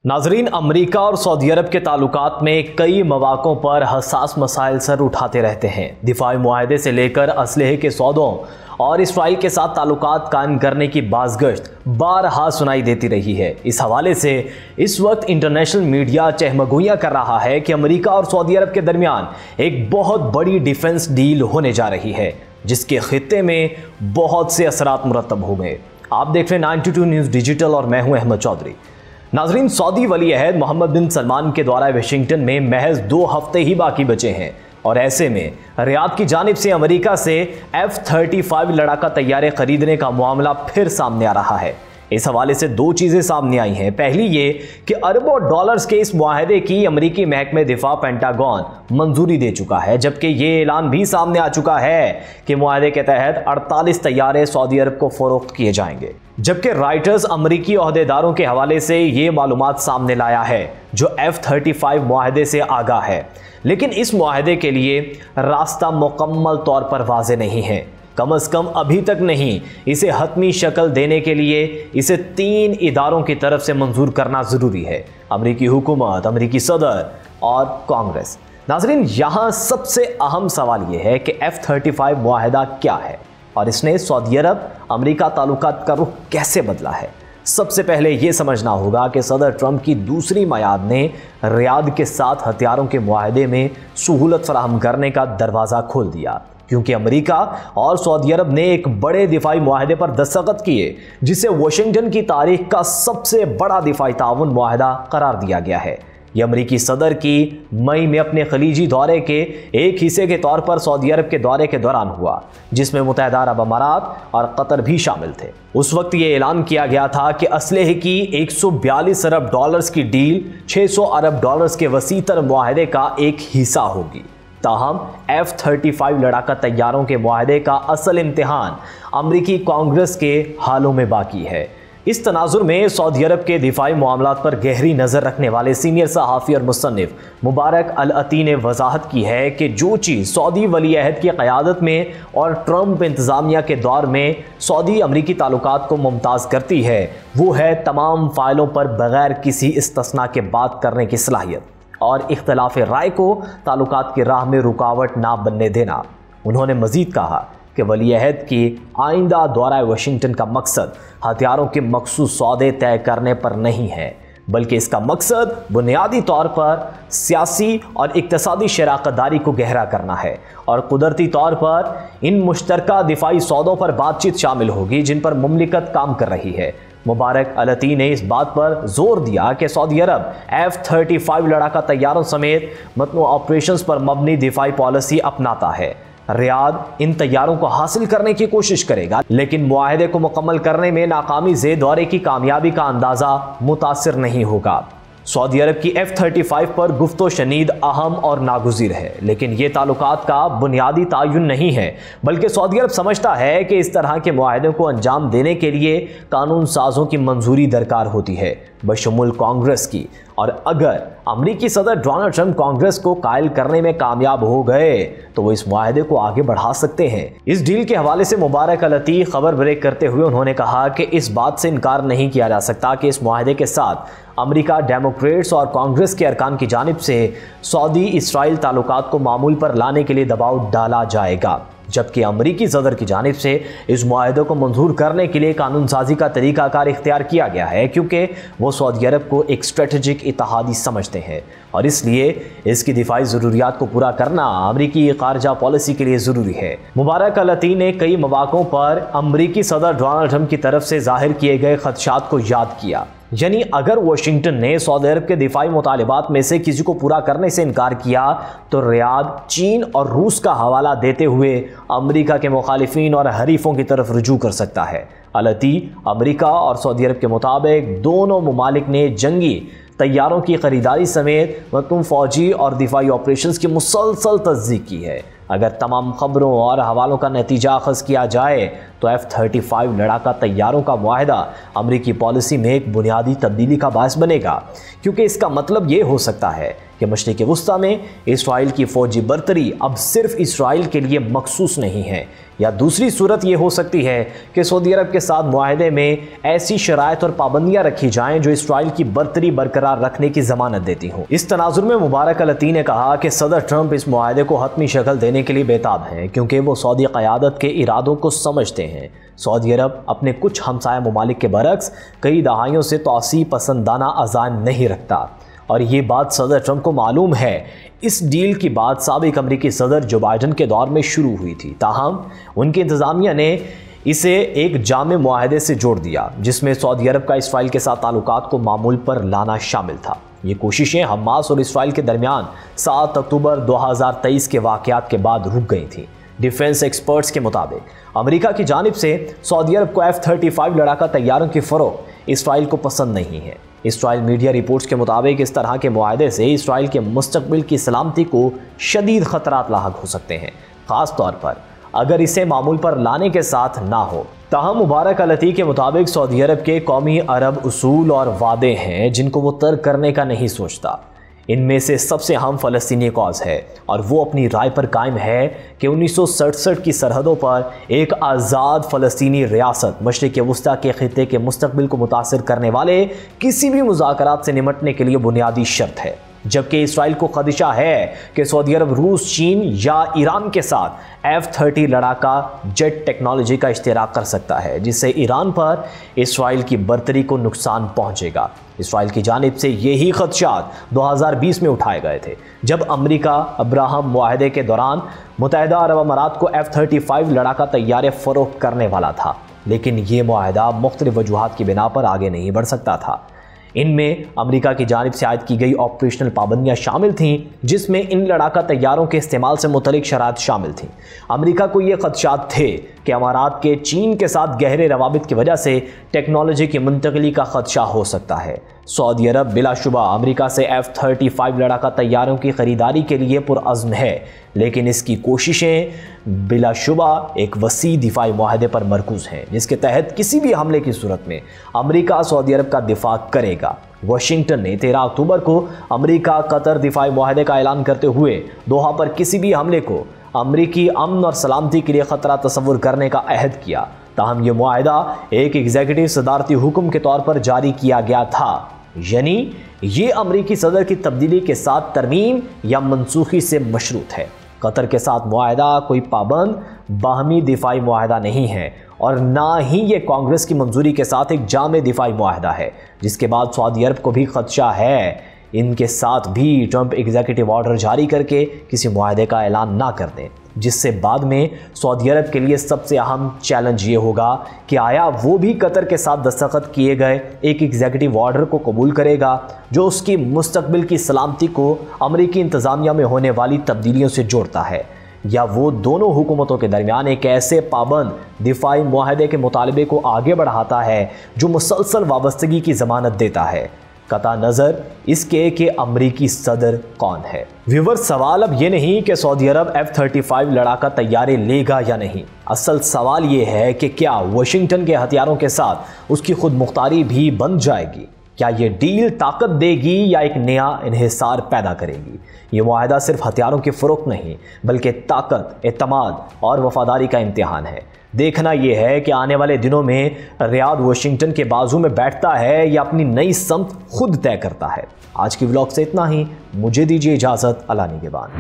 नाजरीन, अमेरिका और सऊदी अरब के ताल्लुकात में कई मौक़ों पर हसास मसाइल सर उठाते रहते हैं। दिफाई मुआहदे से लेकर असलहे के सौदों और इसराइल के साथ ताल्लुकात कायम करने की बाज़गश्त बारहा सुनाई देती रही है। इस हवाले से इस वक्त इंटरनेशनल मीडिया चहमगोइयाँ कर रहा है कि अमेरिका और सऊदी अरब के दरमियान एक बहुत बड़ी डिफेंस डील होने जा रही है, जिसके खित्ते में बहुत से असरात मुरतब हो गए। आप देख रहे हैं 92 न्यूज़ डिजिटल और मैं हूँ अहमद चौधरी। नाजरीन, सऊदी वली अहद मोहम्मद बिन सलमान के दौरा वाशिंगटन में महज 2 हफ्ते ही बाकी बचे हैं और ऐसे में रियाद की जानिब से अमेरिका से F-35 लड़ाका तैयारे खरीदने का मामला फिर सामने आ रहा है। इस हवाले से 2 चीज़ें सामने आई हैं। पहली ये कि अरबों डॉलर्स के इस मुआहदे की अमेरिकी महकमे दिफा पेंटागन मंजूरी दे चुका है, जबकि ये ऐलान भी सामने आ चुका है कि मुआहदे के तहत 48 तैयारे सऊदी अरब को फरोख्त किए जाएंगे। जबकि राइटर्स अमेरिकी ओहदेदारों के हवाले से ये मालूमात सामने लाया है जो F-35 मुआहदे से आगाह है, लेकिन इस मुआहदे के लिए रास्ता मुकम्मल तौर पर वाज़ेह नहीं है। कम अज़ कम अभी तक नहीं, इसे हतमी शक्ल देने के लिए इसे 3 इदारों की तरफ से मंजूर करना ज़रूरी है: अमेरिकी हुकूमत, अमेरिकी सदर और कांग्रेस। नाज़रीन, यहाँ सबसे अहम सवाल यह है कि F-35 मुआहदा क्या है और इसने सऊदी अरब अमेरिका ताल्लुकात का रुख कैसे बदला है। सबसे पहले ये समझना होगा कि सदर ट्रंप की दूसरी मियाद ने रियाद के साथ हथियारों के मुआहदे में सहूलत फराहम करने का दरवाज़ा खोल दिया, क्योंकि अमेरिका और सऊदी अरब ने एक बड़े दिफाई मुआहदे पर दस्तखत किए, जिसे वाशिंगटन की तारीख का सबसे बड़ा दिफाई ताउन मुआहदा करार दिया गया है। यह अमेरिकी सदर की मई में अपने खलीजी दौरे के एक हिस्से के तौर पर सऊदी अरब के दौरे के दौरान हुआ, जिसमें मुत्तहिदा अरब अमारात और कतर भी शामिल थे। उस वक्त ये ऐलान किया गया था कि असलहे की 142 अरब डॉलर्स की डील 600 अरब डॉलर्स के वसीतर मुआहदे का एक हिस्सा होगी। ताहम F-35 लड़ाका तैयारों के मुआहदे का असल इम्तिहान अमेरिकी कांग्रेस के हालों में बाकी है। इस तनाजुर में सऊदी अरब के दिफाई मामलात पर गहरी नज़र रखने वाले सीनियर सहाफ़ी और मुसन्निफ मुबारक अल-अती ने वजाहत की है कि जो चीज़ सऊदी वली अहद की क़यादत में और ट्रंप इंतज़ामिया के दौर में सऊदी अमरीकी ताल्लुकात को मुमताज़ करती है, वो है तमाम फ़ाइलों पर बग़ैर किसी इस्तिस्ना के बात करने की सलाहियत और इख्तिलाफ़ राय को ताल्लुकात की राह में रुकावट ना बनने देना। उन्होंने मज़ीद कहा कि वली अहद की आइंदा दौरा वाशिंगटन का मकसद हथियारों के मखसूस सौदे तय करने पर नहीं है, बल्कि इसका मकसद बुनियादी तौर पर सियासी और इक्तसादी शराकतदारी को गहरा करना है और कुदरती तौर पर इन मुश्तरका दिफाई सौदों पर बातचीत शामिल होगी जिन पर मुमलिकत काम कर रही है। मुबारक अल-अती ने इस बात पर जोर दिया कि सऊदी अरब F-35 लड़ाका तैयारों समेत मतनू ऑपरेशंस पर मबनी दिफाई पॉलिसी अपनाता है। रियाद इन तैयारों को हासिल करने की कोशिश करेगा, लेकिन मुआहदे को मुकम्मल करने में नाकामी से दौरे की कामयाबी का अंदाज़ा मुतासिर नहीं होगा। सऊदी अरब की F-35 पर गुफ्तो शनीद अहम और नागुज़ीर है, लेकिन ये ताल्लुकात का बुनियादी तायुन नहीं है, बल्कि सऊदी अरब समझता है कि इस तरह के मुआहदे को अंजाम देने के लिए कानून साजों की मंजूरी दरकार होती है, बशमुल कांग्रेस की। और अगर अमरीकी सदर डोनाल्ड ट्रंप कांग्रेस को कायल करने में कामयाब हो गए तो वो इस मुआहदे को आगे बढ़ा सकते हैं। इस डील के हवाले से मुबारक अल-अती खबर ब्रेक करते हुए उन्होंने कहा कि इस बात से इनकार नहीं किया जा सकता कि इस मुआहदे के साथ अमेरिका डेमोक्रेट्स और कांग्रेस के अरकान की जानिब से सऊदी इसराइल ताल्लुकात को मामूल पर लाने के लिए दबाव डाला जाएगा, जबकि अमरीकी सदर की जानिब से इस मुआहदे को मंजूर करने के लिए कानून साजी का तरीकाकार इख्तियार किया गया है, क्योंकि वो सऊदी अरब को एक स्ट्रेटेजिक इत्तेहादी समझते हैं और इसलिए इसकी दिफाई ज़रूरियात को पूरा करना अमरीकी खारजा पॉलिसी के लिए ज़रूरी है। मुबारक अल-अती ने कई मौक़ों पर अमरीकी सदर डोनाल्ड ट्रंप की तरफ से ज़ाहिर किए गए खदशात को याद किया, यानी अगर वाशिंगटन ने सऊदी अरब के दिफाई मुतालिबात में से किसी को पूरा करने से इनकार किया तो रियाद चीन और रूस का हवाला देते हुए अमेरिका के मुखालिफिन और हरीफों की तरफ रुजू कर सकता है। अल-अती अमेरिका और सऊदी अरब के मुताबिक दोनों ममालिक ने जंगी तैयारों की खरीदारी समेत मतूम फौजी और दिफाई ऑपरेशंस की मुसलसल तस्दीक की है। अगर तमाम खबरों और हवालों का नतीजा अखज़ किया जाए तो F-35 लड़ाका तैयारों का मुआहदा अमरीकी पॉलिसी में एक बुनियादी तब्दीली का बायस बनेगा, क्योंकि इसका मतलब ये हो सकता है कि मशरिक़ वुस्ता में इसराइल की फौजी बर्तरी अब सिर्फ इसराइल के लिए मखसूस नहीं है। या दूसरी सूरत ये हो सकती है कि सऊदी अरब के साथ मुआहदे में ऐसी शराइत और पाबंदियां रखी जाएं जो इसराइल की बर्तरी बरकरार रखने की जमानत देती हों। इस तनाजुर में मुबारक अल-अती ने कहा कि सदर ट्रंप इस मुआहदे को हतमी शक्ल देने के लिए बेताब हैं, क्योंकि वो सऊदी क़यादत के इरादों को समझते हैं। सऊदी अरब अपने कुछ हमसाया ममालिक के बरक्स कई दहाइयों से तौसीब पसंदाना अज़ान नहीं रखता, और ये बात सदर ट्रंप को मालूम है। इस डील की बात साबिक अमरीकी सदर जो बाइडन के दौर में शुरू हुई थी, ताहम उनकी इंतज़ामिया ने इसे एक जामे मुआहदे से जोड़ दिया, जिसमें सऊदी अरब का इसराइल के साथ ताल्लुकात को मामूल पर लाना शामिल था। ये कोशिशें हमास और इसराइल के दरमियान 7 अक्टूबर 2023 के वाक़यात के बाद रुक गई थी। डिफेंस एक्सपर्ट्स के मुताबिक अमेरिका की जानिब से सऊदी अरब को F-35 लड़ाका तैयारों की फ़रोख्त इसराइल को पसंद नहीं है। इसराइल मीडिया रिपोर्ट्स के मुताबिक इस तरह के मुआहदे से इसराइल के मुस्तकबिल की सलामती को शदीद ख़तरात लाहक हो सकते हैं, ख़ास तौर पर अगर इसे मामूल पर लाने के साथ ना हो। ताहम मुबारक अल-अती के मुताबिक सऊदी अरब के कौमी अरब उसूल और वादे हैं जिनको वो तर्क करने का नहीं सोचता। इनमें से सबसे अहम फ़लस्तीनी कॉज है, और वो अपनी राय पर कायम है कि 1967 की सरहदों पर एक आज़ाद फ़लस्तीनी रियासत मशरिक़ वुस्ता के ख़ित्ते के मुस्तक़बिल को मुतासिर करने वाले किसी भी मुज़ाकरात से निमटने के लिए बुनियादी शर्त है। जबकि इसराइल को खदशा है कि सऊदी अरब रूस, चीन या ईरान के साथ F-30 लड़ाका जेट टेक्नोलॉजी का इश्तिराक कर सकता है, जिससे ईरान पर इसराइल की बर्तरी को नुकसान पहुंचेगा। इसराइल की जानिब से यही खदशात 2020 में उठाए गए थे, जब अमेरिका अब्राहम मुआहदे के दौरान मुत्तहिदा अरब अमारात को F-35 लड़ाका तैयारे फ़रोख्त करने वाला था, लेकिन ये मुआहदा मुख्तलिफ वजूहात की बिना पर आगे नहीं बढ़ सकता था। इनमें अमेरिका की जानिब से आयद की गई ऑपरेशनल पाबंदियां शामिल थीं, जिसमें इन लड़ाका तैयारों के इस्तेमाल से मुतल्लिक शरात शामिल थीं। अमेरिका को ये खदशात थे कि अमारात के चीन के साथ गहरे रवाबित की वजह से टेक्नोलॉजी की मुंतकली का खदशा हो सकता है। सऊदी अरब बिलाशुबा अमेरिका से F-35 लड़ाका तैयारों की ख़रीदारी के लिए पुरअज़्म है, लेकिन इसकी कोशिशें बिलाशुबा एक वसी दिफाई मुआहदे पर मरकूज़ हैं, जिसके तहत किसी भी हमले की सूरत में अमेरिका सऊदी अरब का दिफा करेगा। वाशिंगटन ने 13 अक्टूबर को अमेरिका कतर दिफाई मुआहदे का ऐलान करते हुए दोहा पर किसी भी हमले को अमरीकी अमन और सलामती के लिए ख़तरा तस्वुर करने का अहद किया। ताहम यह मुआहदा एक एग्जीक्यूटिव सदारती हुक्म के तौर पर जारी किया गया था, यानी ये अमरीकी सदर की तब्दीली के साथ तरमीम या मनसूखी से मशरूत है। कतर के साथ मुआहदा कोई पाबंद बाहमी दिफाई मुआहदा नहीं है, और ना ही ये कांग्रेस की मंजूरी के साथ एक जामे दिफाई मुआहदा है, जिसके बाद सऊदी अरब को भी खदशा है इनके साथ भी ट्रंप एग्जीक्यूटिव ऑर्डर जारी करके किसी मुआहदे का ऐलान ना कर दें, जिससे बाद में सऊदी अरब के लिए सबसे अहम चैलेंज ये होगा कि आया वो भी कतर के साथ दस्तखत किए गए एक एग्जीक्यूटिव ऑर्डर को कबूल करेगा जो उसकी मुस्तकबिल की सलामती को अमरीकी इंतज़ामिया में होने वाली तब्दीलियों से जोड़ता है, या वो दोनों हुकूमतों के दरमियान एक ऐसे पाबंद दिफाई मुआहदे के मुतालबे को आगे बढ़ाता है जो मुसलसल वाबस्तगी की ज़मानत देता है, कता नज़र इसके कि अमरीकी सदर कौन है। व्यूअर्स, सवाल अब ये नहीं कि सऊदी अरब F-35 लड़ाका तैयारे लेगा या नहीं, असल सवाल ये है कि क्या वाशिंगटन के हथियारों के साथ उसकी खुद मुख्तारी भी बन जाएगी। क्या ये डील ताकत देगी या एक नया इन्हिसार पैदा करेगी। ये मुआहदा सिर्फ हथियारों की फ़रोख्त नहीं बल्कि ताकत, एतमाद और वफादारी का इम्तिहान है। देखना यह है कि आने वाले दिनों में रियाद वाशिंगटन के बाजू में बैठता है या अपनी नई समत खुद तय करता है। आज की व्लॉग से इतना ही, मुझे दीजिए इजाज़त। अल्लाह निगहबान।